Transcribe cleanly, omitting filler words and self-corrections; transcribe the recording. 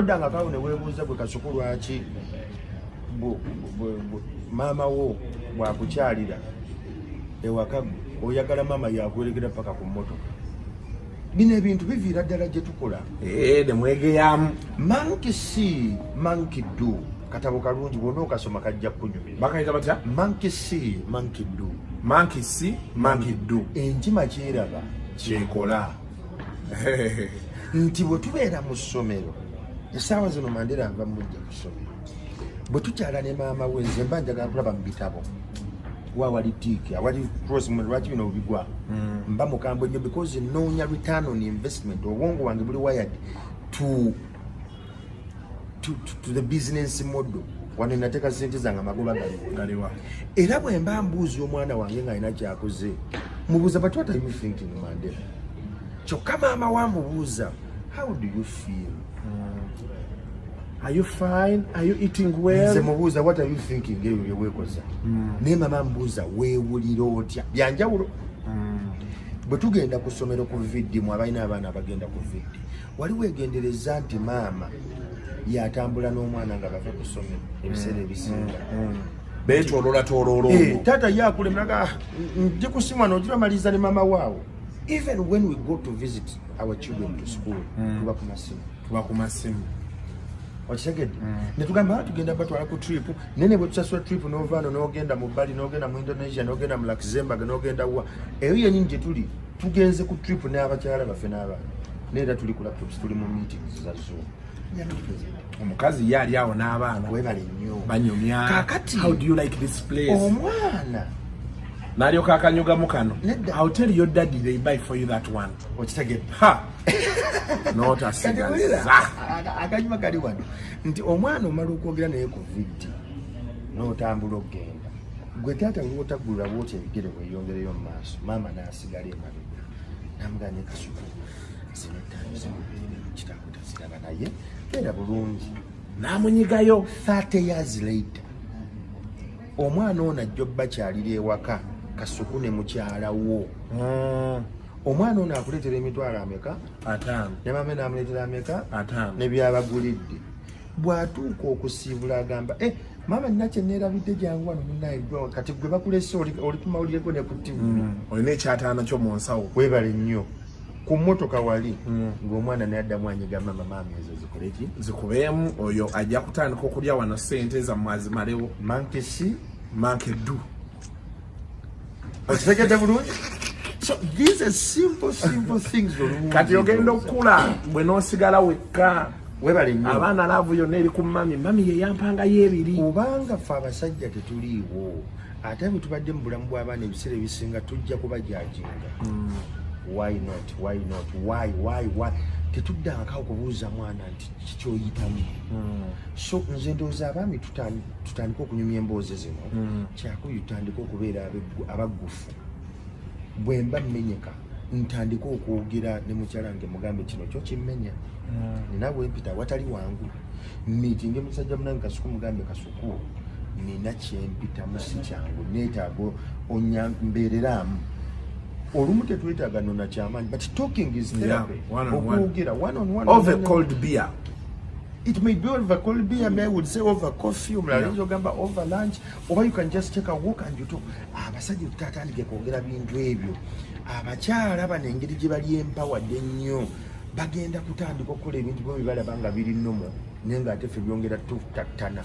bwodanga kawo ne weebuuza gwe Kasuku lwaki maama wo bwakukyalira ewaka oyagala maama yakwerekera paka ku mmotoka. Bino ebintu biviira ddala gye tukola. Nemwegeyamu. Monkey see, monkey do. Katabo kalungi bw'ona okasoma kajja kunyumira. Bakayita batya? Monkey see, monkey do. Monkey see, monkey do. Enkima kyeraba kyekola. Nti bwe tubeera mu ssomero, essaawa zino Mandera ava mujja ku ssomero. Bwe tukyala ne maama we nze mba njagala kulaba mu bitabo. Wawali tiiki, awali cross mu lwaki bino bigwa. Mba mukambwe nnyo because noonya return on investment. Obwongo wange buli wired to the business model. Wano nateeka sente zange amagoba galiwa. Era bwe mba mbuuza omwana wange ng'alina kyakoze, mubuuza but what are you thinking, Mandela? Kyokka maama wamubuuza, how do you feel? Are you fine? Are you eating well? Nze mubuuza what are you thinking eyo byeweekoza. Naye maama mbuuza weewulira otya? Byanjawulo. Bwe tugenda ku ssomero ku viddi, mu abalina abaana abagenda ku viddi, wali weegendereza nti maama yatambula n'omwana nga bava ku ssomero ebiseera ebisinga. Beetoloola taata yakulemeraga nje kusimwa n'ogiramaliza ne maama waawo. Even when we go to visit our children to school, tuba ku masimu. Okitegedde? Ne tugamba tugenda batwala ku trip, nene bwe tusasula trip n'ovaano n'ogenda mu Bali, n'ogenda mu Indonesia, n'ogenda mu Luxembourg, n'ogenda wa. Eyo yennyini gye tuli, tugenze ku trip n'abakyala baffe n'abaana. Neera tuli ku laptops, tuli mu meetings za Zoom. Omukazi ye ali awo n'abaana. Weebale nnyo. Banyumya. Kaakati. How do you like this place? Omwana. Nalyoka akanyugamu kano. I'll tell your daddy they buy for you that one. Okitegedde? Ha! Not a single. Akanyuma kali wano. Nti omwana omala okwogera naye ku viddi n'otambula okgenda. Gwe taata lw'otagulira bw'oti ebigere weeyongereyo mu maaso. Maama n'asigala emabega. Namuganye Kasuku. Kitaakuta ziraba naye. Beera bulungi. N'amunyigayo 30 years later. Omwana ono ajja obbakyalira ewaka Kasuku ne mukyala wo. Omwana ono akuleetera emitwalo ameka? 5. Ne maama n'amuleetera ameka? 5. Ne byabagulidde. Bw'atuuka okusiibula agamba, maama nina kye neerabidde jangu wano munnaye kati gwe bakulese oli ku mawulireko ne ku TV. Olina ekyataana kyo mu nsawo. Weebale nnyo. Ku mmotoka wali ng'omwana n'addamu anyiga maama ezo zikole ki? Zikubeemu oyo ajja kutandika okulya wano ssente zammwe azimalewo. Monkey see, monkey do. Okitegedde bulungi? So these are simple things. Kati ogenda okula bwe n'osigala wekka. Weebale nnyo. Abaana laavu yonna eri ku mami ye yampangayo ebiri. Kubanga ffe abasajja tetuliiwo. Ate bwe tubadde mu bulamu bw'abaana ebiseera ebisinga tujja kubajajinga. Why not? Tetuddanga okubuuza mwana nti kikyoyitamu. So nze ndowooza abaami tutandika okunyumya emboozi zino. Kyakulu tutandika okubeera abaggufu. Bwe mba mmenyeka ntandika okwogera ne mukyalange mugambe kino kyo kimmenya. Nina bwe mpita watali wangu. Miitinge musajja munange Kasuku mugambe Kasuku. Nina kyempitamu si kyangu. Neetaaga onyambeereramu. Olumu tetwetaaga nona kyamaanyi, but talking is therapy. Okwogera one-on-one. Over cold beer. It may be over cold beer, I would say over coffee, over lunch, or you can just take a walk and you talk. Abasajja tutatandike kwogera bintu ebyo. Abakyala banengeri gye bali empowered ennyo. Bagenda kutandika okukola ebintu bwe balaba nga biri nnomo, naye ng'ate ffe byongera tutattana.